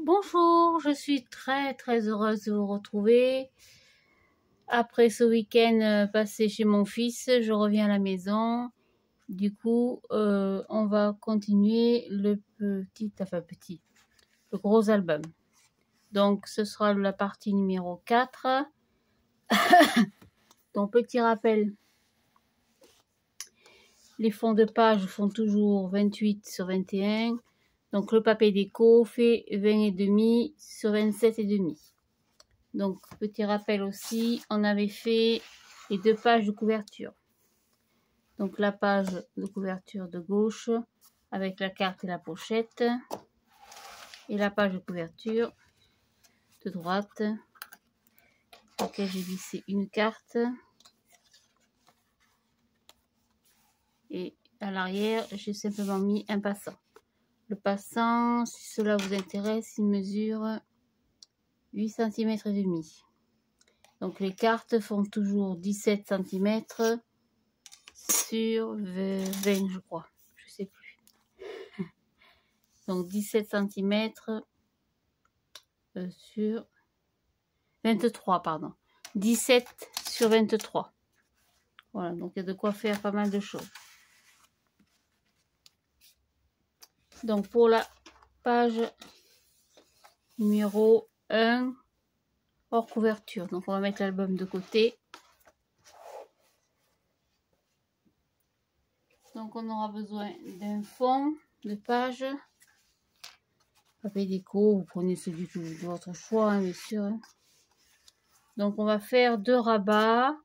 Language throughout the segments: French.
Bonjour, je suis très heureuse de vous retrouver. Après ce week-end passé chez mon fils, je reviens à la maison. Du coup, on va continuer le gros album. Donc, ce sera la partie numéro 4. Donc, petit rappel, les fonds de page font toujours 28 sur 21. Donc, le papier déco fait 20,5 sur 27,5. Donc, petit rappel aussi, on avait fait les 2 pages de couverture. Donc, la page de couverture de gauche avec la carte et la pochette. Et la page de couverture de droite, dans laquelle j'ai glissé une carte. Et à l'arrière, j'ai simplement mis un passant. Le passant, si cela vous intéresse, il mesure 8 cm et demi. Donc, les cartes font toujours 17 cm sur 20, je crois. Je sais plus. Donc, 17 cm sur 23, pardon. 17 sur 23. Voilà, donc il y a de quoi faire pas mal de choses. Donc, pour la page numéro 1, hors couverture. Donc, on va mettre l'album de côté. Donc, on aura besoin d'un fond de page. Papier déco, vous prenez celui de votre choix, hein, bien sûr. Hein. Donc, on va faire 2 rabats.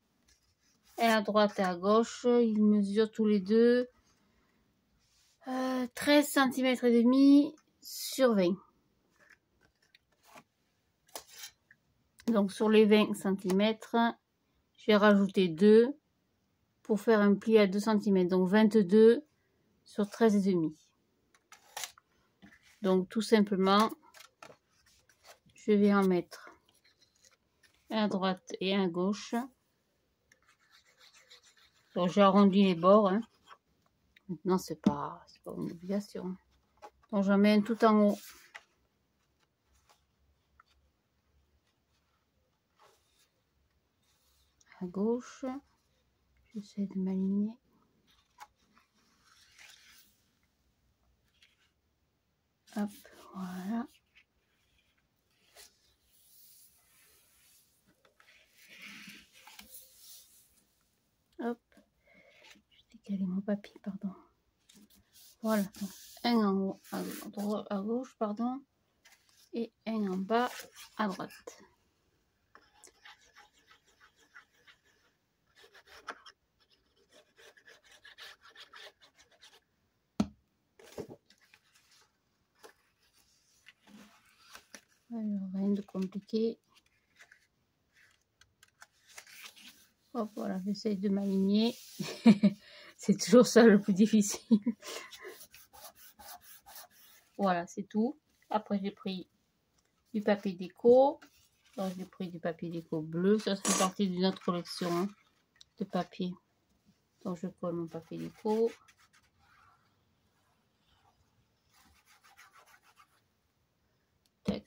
Un à droite et à gauche. Ils mesurent tous les deux 13 cm et demi sur 20. Donc, sur les 20 cm, je vais rajouter 2 pour faire un pli à 2 cm. Donc, 22 sur 13,5. Donc, tout simplement, je vais en mettre un à droite et un à gauche. Donc, j'ai arrondi les bords. Hein. Maintenant, c'est pas une obligation. Donc, j'en mets un tout en haut. À gauche. J'essaie de m'aligner. Hop, voilà. Hop. Je décale mon papier, pardon. Voilà. Donc, un en haut à gauche, pardon. Et un en bas à droite. Alors, rien de compliqué. Hop, voilà, j'essaie de m'aligner. C'est toujours ça le plus difficile. Voilà, c'est tout. Après, j'ai pris du papier déco. Donc, j'ai pris du papier déco bleu. Ça fait partie d'une autre collection hein, de papier. Donc, je colle mon papier déco. Tac.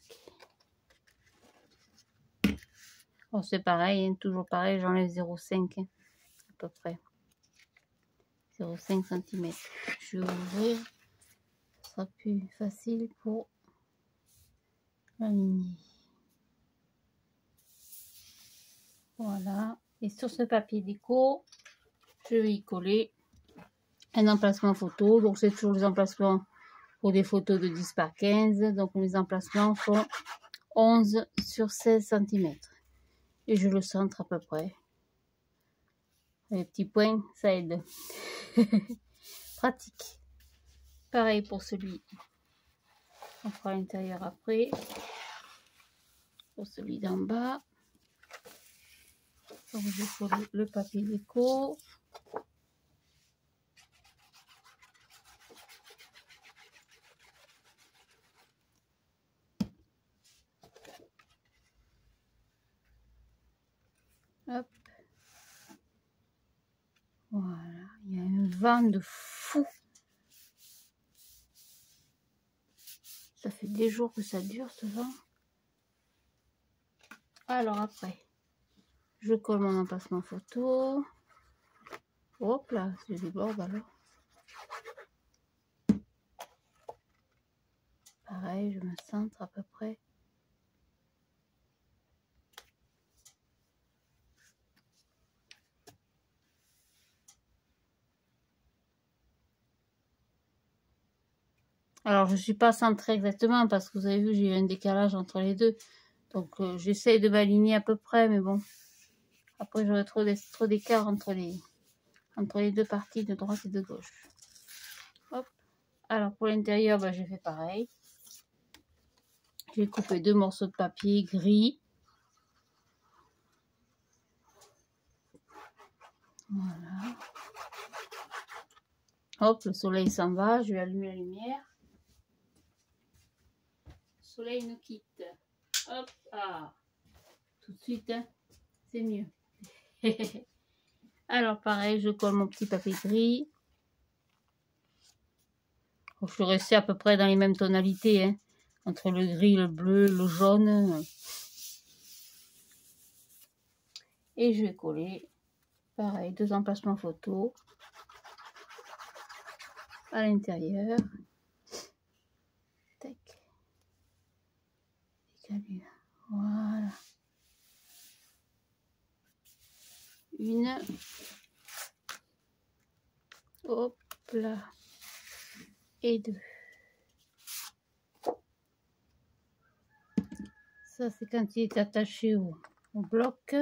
Bon, c'est pareil, hein, toujours pareil, j'enlève 0,5 hein, à peu près. 0,5 cm. Je vais ouvrir. Ce sera plus facile pour l'aligner. Voilà. Et sur ce papier déco, je vais y coller un emplacement photo. Donc, c'est toujours les emplacements pour des photos de 10 par 15. Donc, les emplacements font 11 sur 16 cm. Et je le centre à peu près. Les petits points, ça aide. Pratique. Pareil pour celui. On fera l'intérieur après. Pour celui d'en bas. Donc, je colle le papier déco. Hop. Voilà. Il y a un vent de fou. Ça fait fait des jours que ça dure ce vent. Alors après, je colle mon emplacement photo. Hop là, je déborde alors. Pareil, je me centre à peu près. Alors, je ne suis pas centrée exactement parce que vous avez vu, j'ai eu un décalage entre les deux. Donc, j'essaye de m'aligner à peu près, mais bon. Après, j'aurai trop d'écart entre les deux parties de droite et de gauche. Hop. Alors, pour l'intérieur, j'ai fait pareil. J'ai coupé 2 morceaux de papier gris. Voilà. Hop, le soleil s'en va. Je vais allumer la lumière. Le soleil nous quitte. Hop, ah. Tout de suite, hein, c'est mieux. Alors, pareil, je colle mon petit papier gris. Je suis restée à peu près dans les mêmes tonalités, hein, entre le gris, le bleu, le jaune. Et je vais coller, pareil, 2 emplacements photo à l'intérieur. Tac. Voilà. Une. Hop là. Et 2. Ça, c'est quand il est attaché au bloc.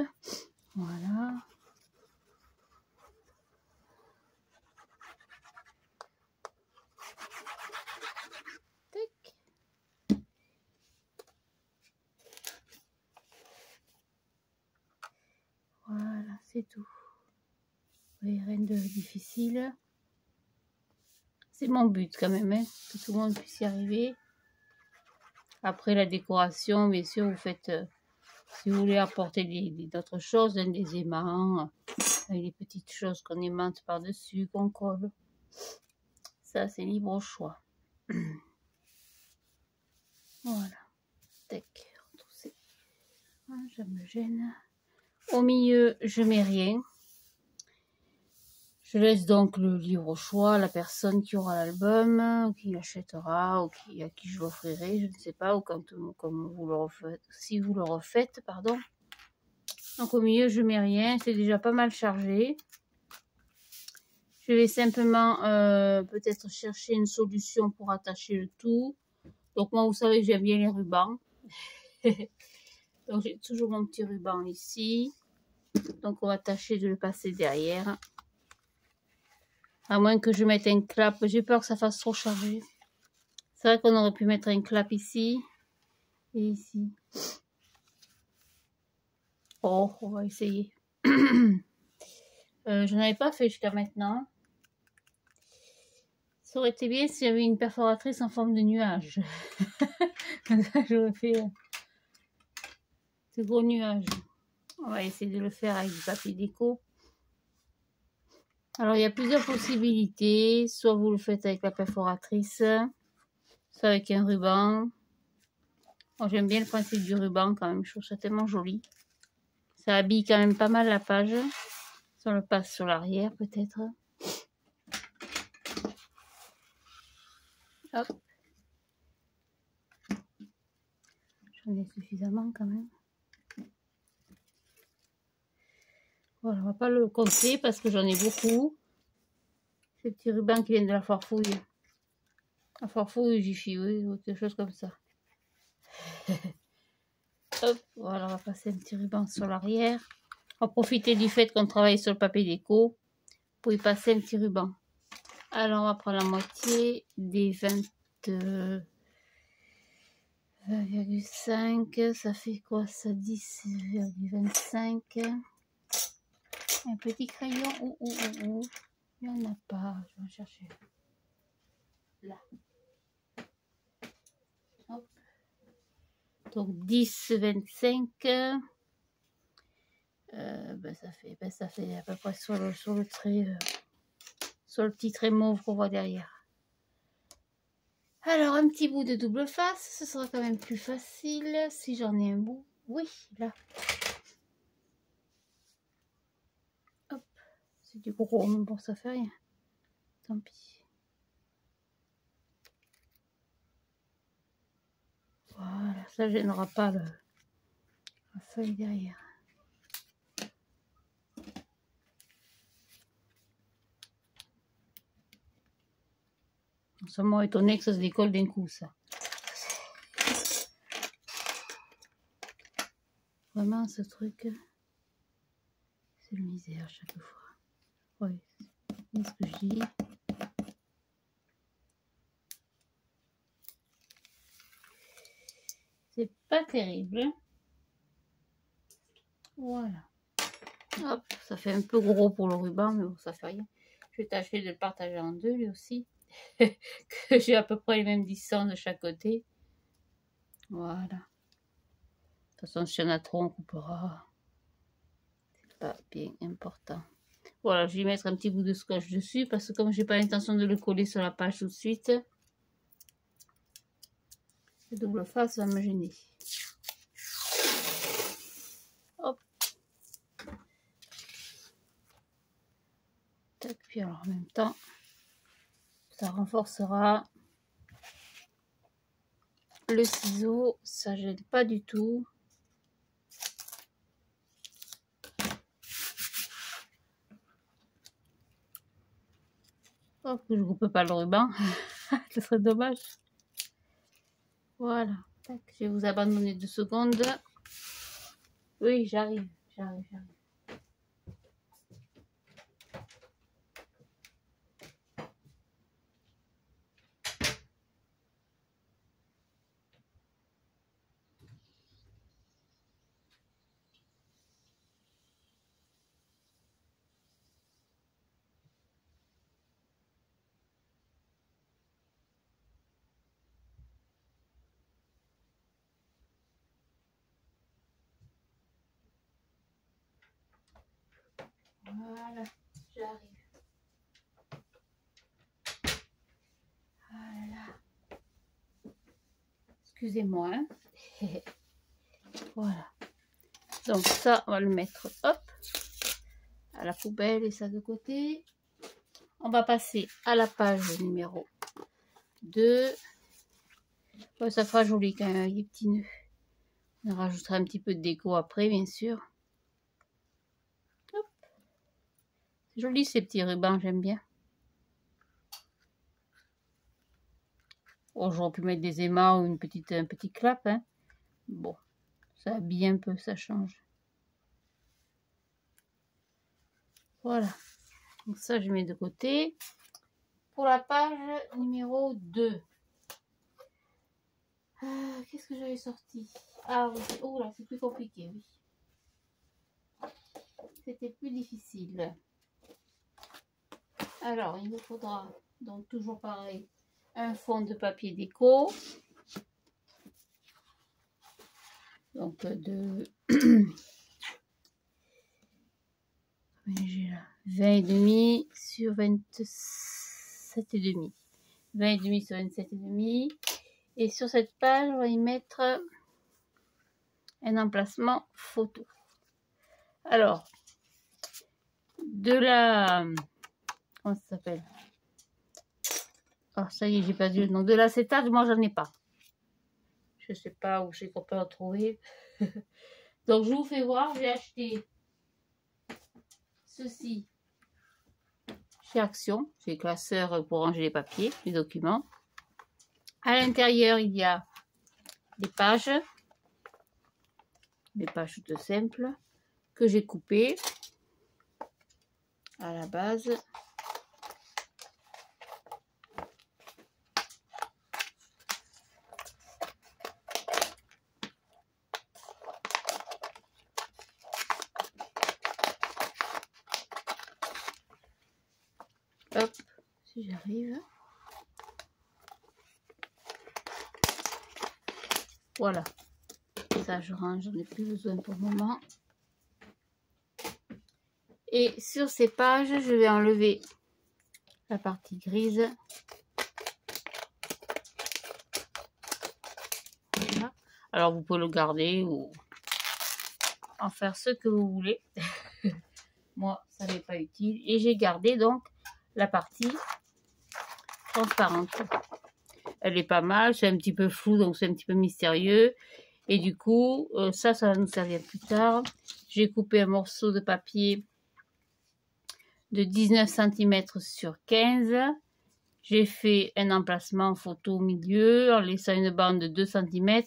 Voilà. Tac. Voilà, c'est tout. Oui, rien de difficile. C'est mon but quand même, hein, que tout le monde puisse y arriver. Après la décoration, bien sûr, vous faites, si vous voulez apporter d'autres choses, hein, des aimants, avec des petites choses qu'on aimante par-dessus, qu'on colle. Ça, c'est libre au choix. Voilà. Tac. Je me gêne. Au milieu, je mets rien. Je laisse donc le livre au choix à la personne qui aura l'album, qui l'achètera, ou à qui je l'offrirai, je ne sais pas, ou comme vous le refaites, si vous le refaites, pardon. Donc au milieu, je mets rien, c'est déjà pas mal chargé. Je vais simplement peut-être chercher une solution pour attacher le tout. Donc moi, vous savez, j'aime bien les rubans. Donc j'ai toujours mon petit ruban ici. Donc on va tâcher de le passer derrière. À moins que je mette un clap. J'ai peur que ça fasse trop chargé. C'est vrai qu'on aurait pu mettre un clap ici. Et ici. Oh, on va essayer. Je n'avais pas fait jusqu'à maintenant. Ça aurait été bien s'il y avait une perforatrice en forme de nuage. Comme ça, j'aurais fait de gros nuages. On va essayer de le faire avec du papier déco. Alors, il y a plusieurs possibilités. Soit vous le faites avec la perforatrice, soit avec un ruban. Bon, j'aime bien le principe du ruban quand même. Je trouve ça tellement joli. Ça habille quand même pas mal la page. Si on le passe sur l'arrière, peut-être. Hop. J'en ai suffisamment quand même. Voilà, on va pas le compter parce que j'en ai beaucoup. Ces petits rubans qui viennent de la Farfouille. La Farfouille, Jiffy, oui, ou quelque chose comme ça. Hop, voilà, on va passer un petit ruban sur l'arrière. On va profiter du fait qu'on travaille sur le papier déco pour y passer un petit ruban. Alors, on va prendre la moitié des 20,5. Ça fait quoi ça? 10,25. Un petit crayon. Il n'y en a pas. Je vais en chercher. Là. Hop. Donc 10,25. Ça fait à peu près sur le trait, sur le petit trait mauve qu'on voit derrière. Alors, un petit bout de double face, ce sera quand même plus facile si j'en ai un bout. Oui, là. Hop, c'est du gros, mais bon, ça fait rien. Tant pis. Voilà, ça gênera pas la feuille derrière. Ça m'a étonné que ça se décolle d'un coup, ça. Vraiment, ce truc, c'est le misère chaque fois. Oui, c'est ce que je dis. C'est pas terrible. Voilà. Hop, ça fait un peu gros pour le ruban, mais bon, ça fait rien. Je vais tâcher de le partager en deux, lui aussi. Que j'ai à peu près les mêmes distances de chaque côté. Voilà. De toute façon, si y en a trop, on coupera. C'est pas bien important. Voilà, je vais mettre un petit bout de scotch dessus parce que comme j'ai pas l'intention de le coller sur la page tout de suite, le double face va me gêner. Hop. Tac, puis alors en même temps, ça renforcera le ciseau, ça gêne pas du tout. Oh, que je ne coupe pas le ruban, ce serait dommage. Voilà, tac, je vais vous abandonner 2 secondes. Oui, j'arrive. Voilà, j'arrive. Voilà. Excusez-moi. Hein. Voilà. Donc ça, on va le mettre, hop, à la poubelle et ça de côté. On va passer à la page numéro 2. Ouais, ça fera joli quand même avec des petits nœuds. On rajoutera un petit peu de déco après, bien sûr. C'est joli ces petits rubans, j'aime bien. Oh, j'aurais pu mettre des aimants ou un petit clap. Hein. Bon, ça habille un peu, ça change. Voilà. Donc ça, je mets de côté. Pour la page numéro 2. Qu'est-ce que j'avais sorti? Ah oui, oh là, c'est plus compliqué, oui. C'était plus difficile. Alors, il nous faudra, donc toujours pareil, un fond de papier déco. Donc de 20,5 sur 27,5. 20,5 sur 27,5. Et sur cette page, on va y mettre un emplacement photo. Alors, de la... Comment ça s'appelle? Oh, ça y est, j'ai perdu le nom. De l'acétate, moi, j'en ai pas. Je sais pas où c'est qu'on peut en trouver. Donc, je vous fais voir. J'ai acheté ceci chez Action. C'est le classeur pour ranger les papiers, les documents. À l'intérieur, il y a des pages toutes simples que j'ai coupées à la base. Hop, si j'arrive. Voilà. Ça, je range, j'en ai plus besoin pour le moment. Et sur ces pages, je vais enlever la partie grise. Alors vous pouvez le garder ou en faire ce que vous voulez. Moi, ça n'est pas utile. Et j'ai gardé donc la partie transparente. Elle est pas mal, c'est un petit peu flou, donc c'est un petit peu mystérieux. Et du coup, ça va nous servir plus tard. J'ai coupé un morceau de papier de 19 cm sur 15. J'ai fait un emplacement photo au milieu en laissant une bande de 2 cm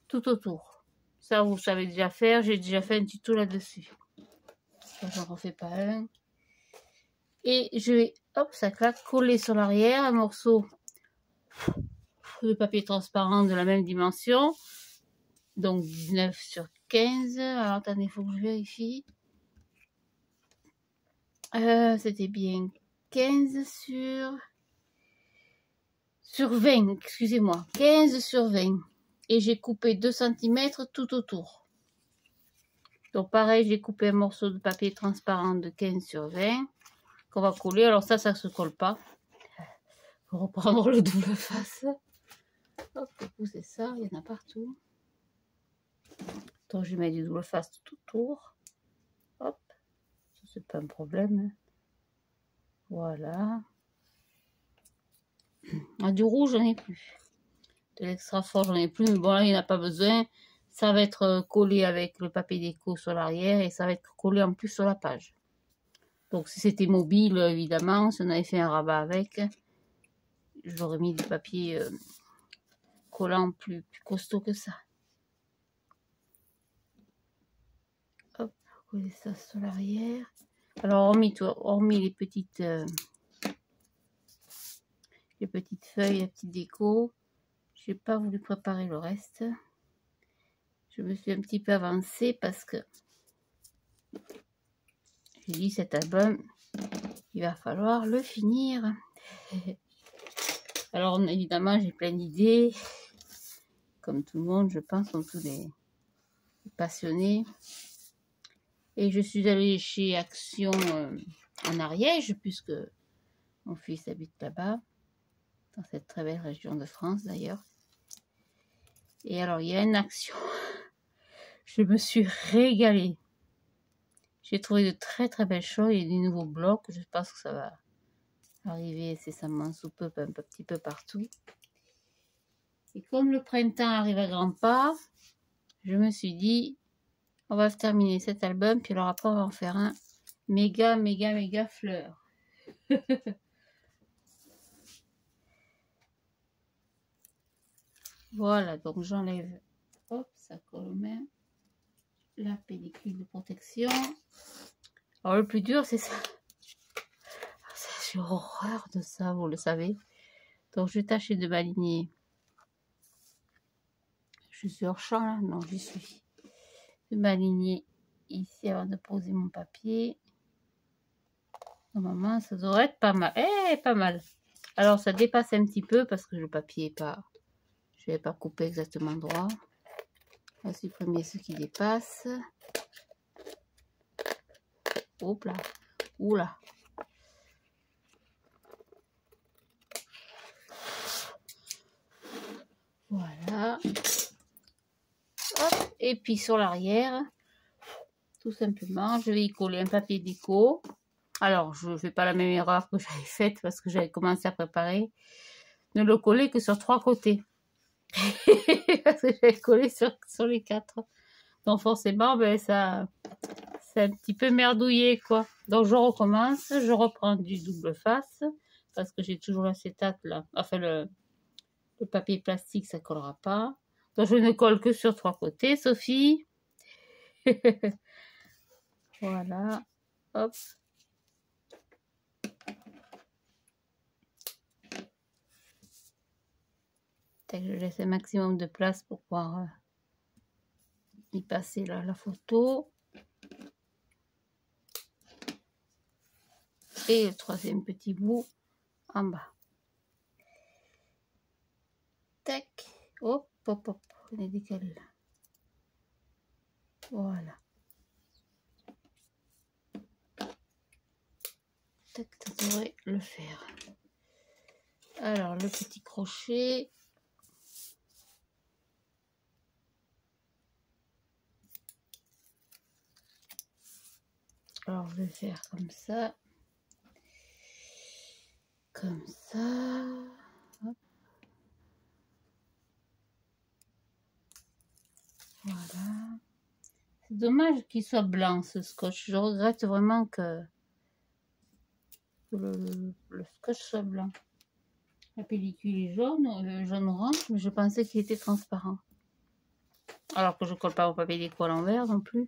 tout autour. Ça, vous savez déjà faire. J'ai déjà fait un tuto là-dessus. J'en refais pas un. Et je vais, hop, ça claque, coller sur l'arrière un morceau de papier transparent de la même dimension. Donc 19 sur 15. Alors attendez, il faut que je vérifie. C'était bien 15 sur 20, excusez-moi. 15 sur 20. Et j'ai coupé 2 cm tout autour. Donc pareil, j'ai coupé un morceau de papier transparent de 15 sur 20 qu'on va coller. Alors ça se colle pas. Pour reprendre le double face. Hop, c'est ça, il y en a partout. Donc je mets du double face tout autour. Hop, ça c'est pas un problème. Voilà. Ah, du rouge, j'en ai plus. De l'extra fort, j'en ai plus. Mais bon, là, il n'y en a pas besoin. Ça va être collé avec le papier déco sur l'arrière et ça va être collé en plus sur la page. Donc, si c'était mobile, évidemment, si on avait fait un rabat avec, j'aurais mis du papier collant plus costaud que ça. Hop, coller ça sur l'arrière. Alors, hormis les petites feuilles, la petite déco, j'ai pas voulu préparer le reste. Je me suis un petit peu avancée parce que j'ai dit cet album, il va falloir le finir. Alors évidemment, j'ai plein d'idées. Comme tout le monde, je pense, sont tous des passionnés. Et je suis allée chez Action en Ariège, puisque mon fils habite là-bas, dans cette très belle région de France d'ailleurs. Et alors, il y a une Action. Je me suis régalée. J'ai trouvé de très très belles choses. Il y a des nouveaux blocs. Je pense que ça va arriver incessamment sous peu, un petit peu partout. Et comme le printemps arrive à grands pas, je me suis dit, on va terminer cet album, puis alors après on va en faire un méga fleur. Voilà, donc j'enlève, hop, ça colle aux mains, la pellicule de protection. Alors le plus dur, c'est ça. J'ai horreur de ça, vous le savez. Donc je vais tâcher de m'aligner. Je suis hors champ là, non, j'y suis. De m'aligner ici avant de poser mon papier. Normalement, ça devrait être pas mal. Eh, pas mal. Alors, ça dépasse un petit peu parce que le papier est pas... Je vais pas couper exactement droit. On va supprimer ce qui dépasse. Hop là. Oula. Voilà. Hop. Et puis sur l'arrière, tout simplement, je vais y coller un papier déco. Alors, je ne fais pas la même erreur que j'avais faite parce que j'avais commencé à préparer. Ne le coller que sur 3 côtés. Parce que j'avais collé sur les 4. Donc forcément, ben, ça, c'est un petit peu merdouillé, quoi. Donc je recommence, je reprends du double face. Parce que j'ai toujours l'acétate là. Enfin, le papier plastique, ça ne collera pas. Donc je ne colle que sur 3 côtés, Sophie. Voilà. Hop. Je laisse un maximum de place pour pouvoir y passer là, la photo. Et le 3e petit bout en bas. Tac. Hop, hop, hop. On est décalé là. Voilà. Tac, ça devrait le faire. Alors, le petit crochet. Alors je vais faire comme ça. Comme ça. Hop. Voilà. C'est dommage qu'il soit blanc ce scotch. Je regrette vraiment que le scotch soit blanc. La pellicule est jaune, jaune orange, mais je pensais qu'il était transparent. Alors que je colle pas au papier déco à l'envers non plus.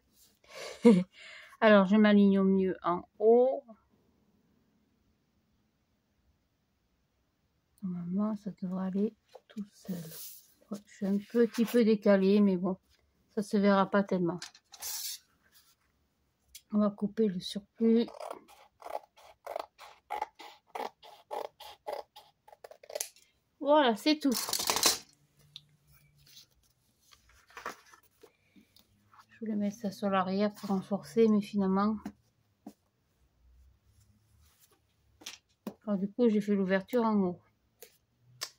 Alors je m'aligne au mieux en haut. Normalement ça devrait aller tout seul. Ouais, je suis un petit peu décalée, mais bon, ça se verra pas tellement. On va couper le surplus. Voilà, c'est tout. Je voulais mettre ça sur l'arrière pour renforcer, mais finalement... Alors du coup, j'ai fait l'ouverture en haut.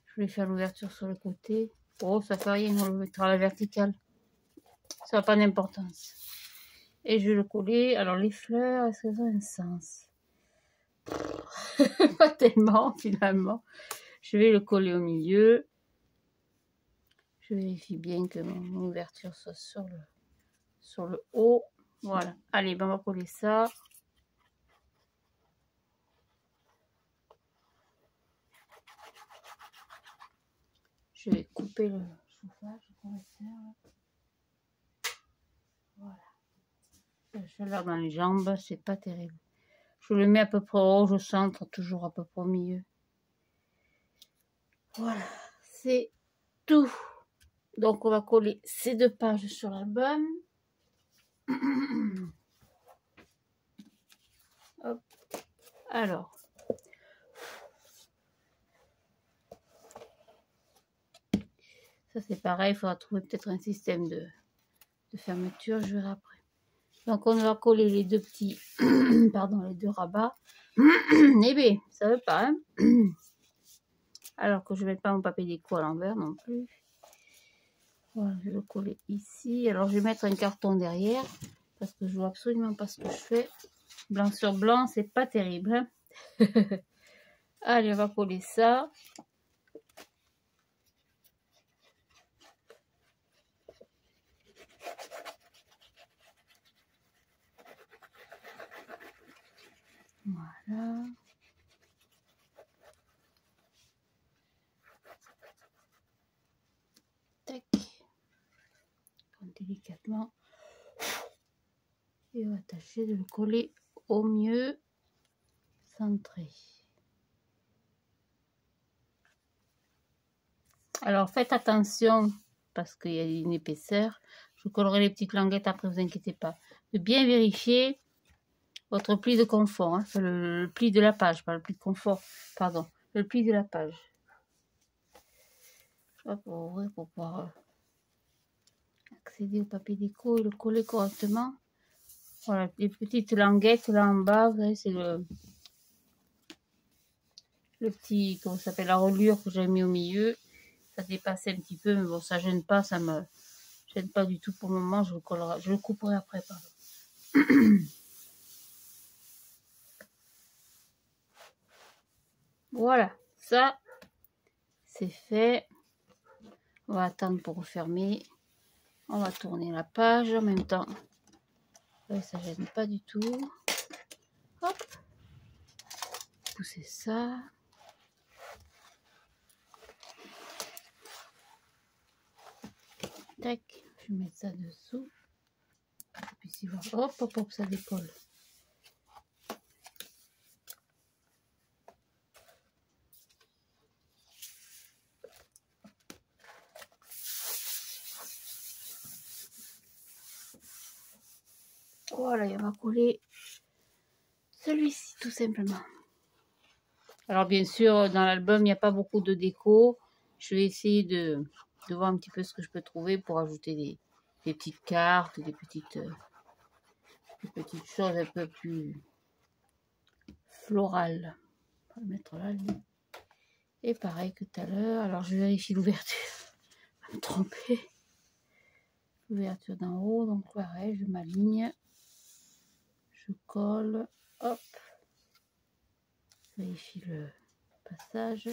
Je voulais faire l'ouverture sur le côté. Oh, ça fait rien, on le mettra à la verticale. Ça n'a pas d'importance. Et je vais le coller. Alors les fleurs, est-ce qu'elles ont un sens? Pas tellement, finalement. Je vais le coller au milieu. Je vérifie bien que mon ouverture soit sur le haut. Voilà. Allez, ben on va coller ça. Je vais couper le chauffage. Voilà. La chaleur dans les jambes, c'est pas terrible. Je le mets à peu près au haut, je centre toujours à peu près au milieu. Voilà, c'est tout. Donc on va coller ces 2 pages sur l'album. Hop. Alors. Ça c'est pareil, il faudra trouver peut-être un système de fermeture, je verrai après. Donc on va coller les 2 petits, pardon, les 2 rabats. Eh bien, ça veut pas, hein. Alors que je ne mets pas mon papier déco à l'envers non plus. Voilà, je vais le coller ici. Alors je vais mettre un carton derrière, parce que je vois absolument pas ce que je fais. Blanc sur blanc, c'est pas terrible, hein. Allez, on va coller ça. Voilà. Tac. Délicatement. Et on va tâcher de le coller au mieux centré. Alors faites attention parce qu'il y a une épaisseur. Je collerai les petites languettes après, vous inquiétez pas. De bien vérifier votre pli de confort, hein. Enfin, le pli de la page, pas le pli de confort, pardon, le pli de la page. Hop, pour ouvrir pour pouvoir accéder au papier déco et le coller correctement. Voilà, les petites languettes là en bas, vous voyez, c'est le petit, comment ça s'appelle, la reliure que j'ai mis au milieu. Ça dépassait un petit peu, mais bon, ça gêne pas, ça me gêne pas du tout pour le moment. Je le couperai après, pardon. Voilà, ça c'est fait. On va attendre pour refermer. On va tourner la page en même temps. Ouais, ça gêne pas du tout. Hop, pousser ça. Tac, je vais mettre ça dessous. Et puis si vous... hop, hop, hop, ça décolle. Voilà, et on va coller celui-ci tout simplement. Alors bien sûr, dans l'album, il n'y a pas beaucoup de déco. Je vais essayer de voir un petit peu ce que je peux trouver pour ajouter des petites cartes, des petites choses un peu plus florales. On va le mettre là, lui. Et pareil que tout à l'heure. Alors je vérifie l'ouverture. Je vais me tromper. L'ouverture d'en haut, donc pareil, je m'aligne. Je colle, hop, vérifie le passage.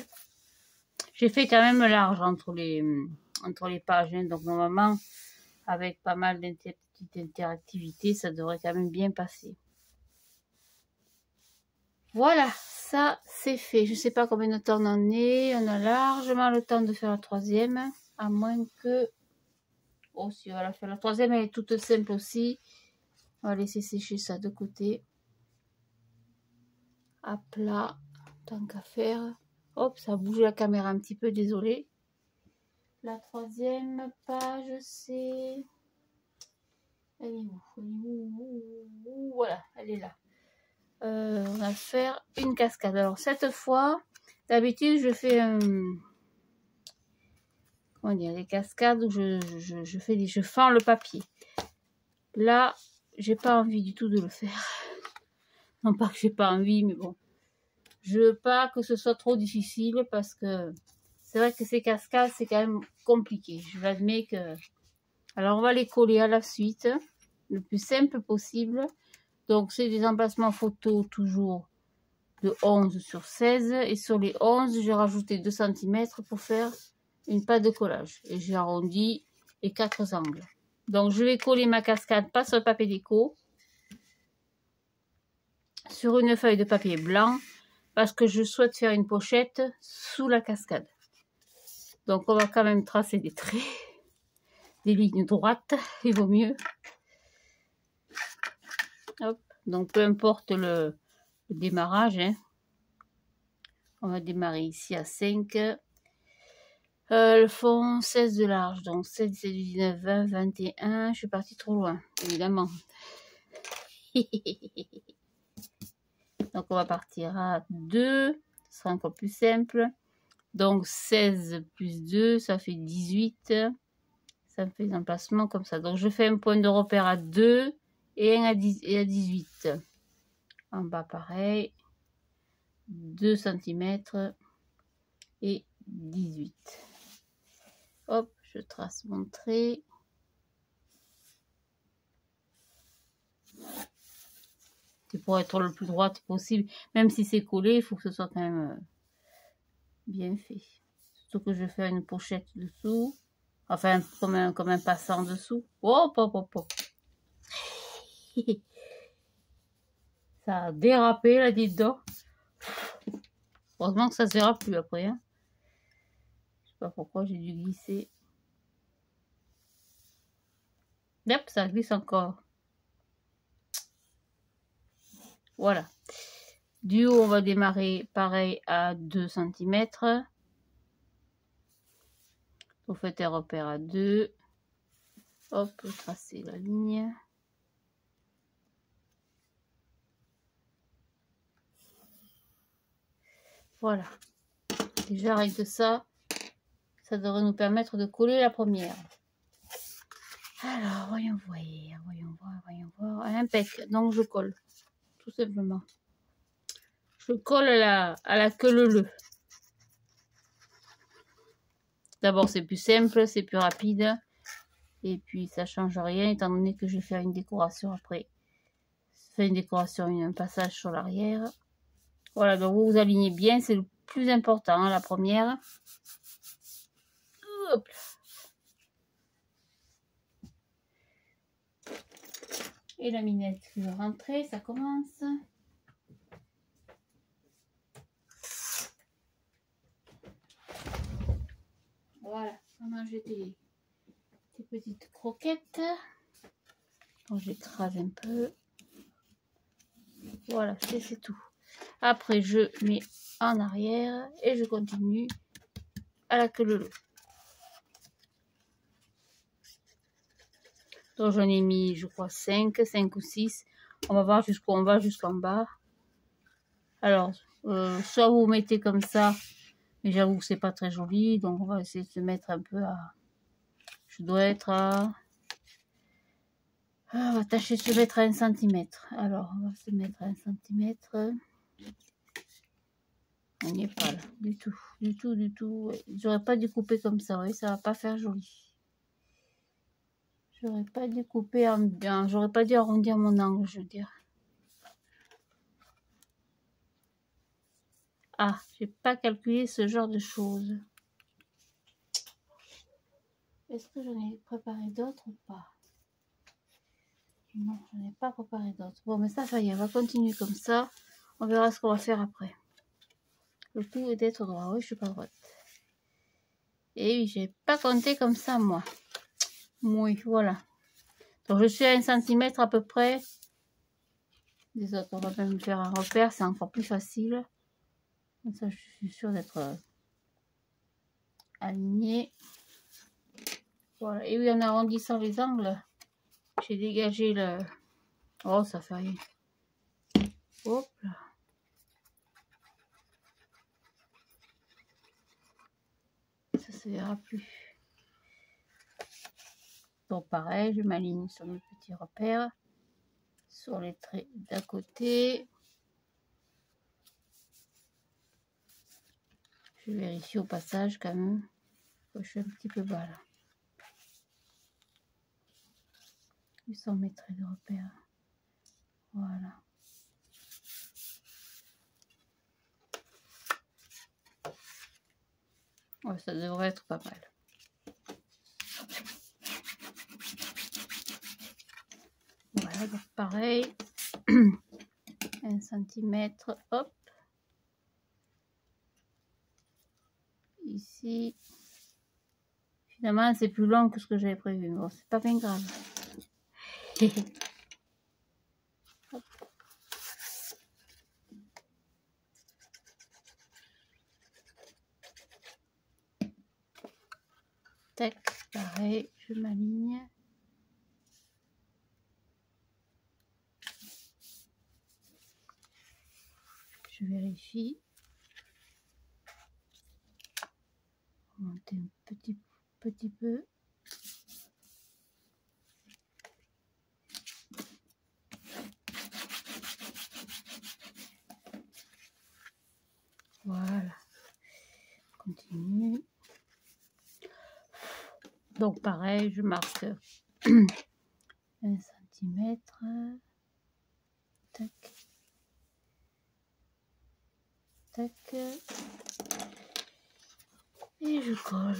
J'ai fait quand même large entre les pages, hein, donc normalement, avec pas mal de petites interactivités, ça devrait quand même bien passer. Voilà, ça c'est fait. Je sais pas combien de temps on en est. On a largement le temps de faire la troisième, à moins que... Oh, si on va la faire. La troisième, elle est toute simple aussi. On va laisser sécher ça de côté. À plat, tant qu'à faire. Hop, ça bouge la caméra un petit peu, désolé. La troisième page, c'est... Elle est où? Elle est où? Voilà, elle est là. On va faire une cascade. Alors, cette fois, d'habitude, je fais comment dire, des cascades où je fends le papier. Là, j'ai pas envie du tout de le faire. Non pas que j'ai pas envie, mais bon. Je veux pas que ce soit trop difficile parce que c'est vrai que ces cascades, c'est quand même compliqué. Je l'admets que... Alors, on va les coller à la suite, le plus simple possible. Donc, c'est des emplacements photos toujours de 11 sur 16. Et sur les 11, j'ai rajouté 2 cm pour faire une pâte de collage. Et j'ai arrondi les 4 angles. Donc, je vais coller ma cascade, pas sur le papier déco, sur une feuille de papier blanc, parce que je souhaite faire une pochette sous la cascade. Donc, on va quand même tracer des traits, des lignes droites, il vaut mieux. Hop. Donc, peu importe le démarrage, hein. On va démarrer ici à 5. Le fond, 16 de large. Donc, 16, 17, 19, 20, 21. Je suis partie trop loin, évidemment. Donc, on va partir à 2. Ce sera encore plus simple. Donc, 16 plus 2, ça fait 18. Ça me fait des emplacements comme ça. Donc, je fais un point de repère à 2 et un à 18. En bas, pareil. 2 cm et 18. Hop, je trace mon trait. C'est pour être le plus droite possible. Même si c'est collé, il faut que ce soit quand même bien fait. Surtout que je fais une pochette dessous. Enfin, comme un passant dessous. Oh, hop, hop, hop. Ça a dérapé, là, dites-donc. Heureusement que ça ne se verra plus après. Hein. Je sais pas pourquoi j'ai dû glisser. Hop, ça glisse encore. Voilà. Du haut, on va démarrer pareil à 2 cm. Vous faites un repère à 2. Hop, tracer la ligne. Voilà. Déjà, avec ça, ça devrait nous permettre de coller la première. Alors, voyons voir. Impec. Donc, je colle. Tout simplement. Je colle à la queue leu. D'abord, c'est plus simple, c'est plus rapide. Et puis, ça change rien, étant donné que je vais faire une décoration après. Je fais une décoration, un passage sur l'arrière. Voilà, donc vous alignez bien, c'est le plus important, hein, la première. Hop. Et la minette qui va rentrer, ça commence. Voilà, on a jeté des petites croquettes. Donc j'écrase un peu. Voilà, c'est tout. Après, je mets en arrière et je continue à la queue leu. Donc j'en ai mis, je crois, 5 ou 6. On va voir jusqu'où on va, jusqu'en bas. Alors, soit vous mettez comme ça, mais j'avoue que c'est pas très joli. Donc on va essayer de se mettre un peu à... Je dois être à... Ah, on va tâcher de se mettre à 1 cm. Alors, on va se mettre à 1 cm. On n'y est pas là, du tout. J'aurais pas dû couper comme ça, oui, ça va pas faire joli. J'aurais pas dû couper en bien, j'aurais pas dû arrondir mon angle, je veux dire. Ah, j'ai pas calculé ce genre de choses. Est-ce que j'en ai préparé d'autres ou pas? Non, je n'ai pas préparé d'autres. Bon, mais ça y est, on va continuer comme ça. On verra ce qu'on va faire après. Le tout est d'être droit. Oui, je suis pas droite. Et oui, j'ai pas compté comme ça, moi. Oui, voilà. Donc, je suis à 1 cm à peu près. Les autres, on va même faire un repère. C'est encore plus facile. Comme ça, je suis sûre d'être alignée. Voilà. Et oui, en arrondissant les angles, j'ai dégagé le... Oh, ça fait rien. Hop là. Ça se verra plus. Donc pareil, je m'aligne sur mes petits repères, sur les traits d'à côté. Je vérifie au passage quand même. Je suis un petit peu bas là. Ils sont mes traits de repère. Voilà. Ouais, ça devrait être pas mal. Voilà, donc pareil. 1 cm, hop. Ici. Finalement, c'est plus long que ce que j'avais prévu. Bon, c'est pas bien grave. Tac, pareil, je m'aligne. Je vérifie. Monter un petit peu. Voilà. Continue. Donc pareil, je marque 1 cm. Tac. Tac. Et je colle.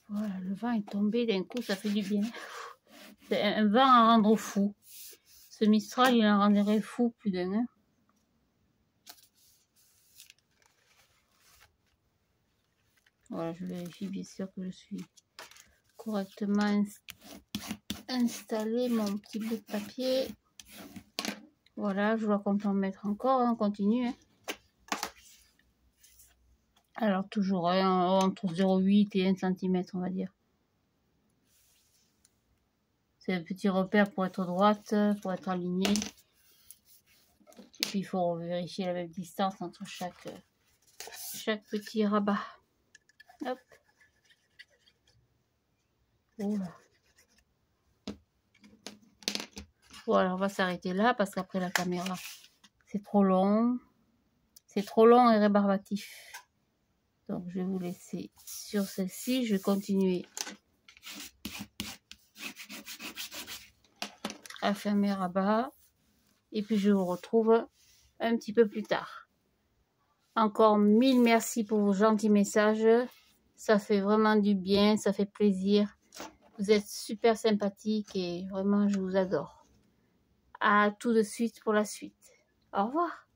Voilà, le vent est tombé d'un coup, ça fait du bien. C'est un vent à rendre fou. Ce Mistral, il en rendrait fou plus d'un. Hein. Voilà, je vérifie bien sûr que je suis correctement installé mon petit bout de papier. Voilà, je vois qu'on peut en mettre encore, on continue. Hein. Alors toujours hein, entre 0,8 et 1 cm, on va dire. C'est un petit repère pour être droite, pour être alignée. Et puis il faut vérifier la même distance entre chaque petit rabat. Hop. Voilà. Voilà, on va s'arrêter là parce qu'après la caméra, c'est trop long. C'est trop long et rébarbatif. Donc je vais vous laisser sur celle-ci. Je vais continuer à faire mes rabats. Et puis je vous retrouve un petit peu plus tard. Encore 1000 merci pour vos gentils messages. Ça fait vraiment du bien, ça fait plaisir. Vous êtes super sympathiques et vraiment je vous adore. À tout de suite pour la suite. Au revoir.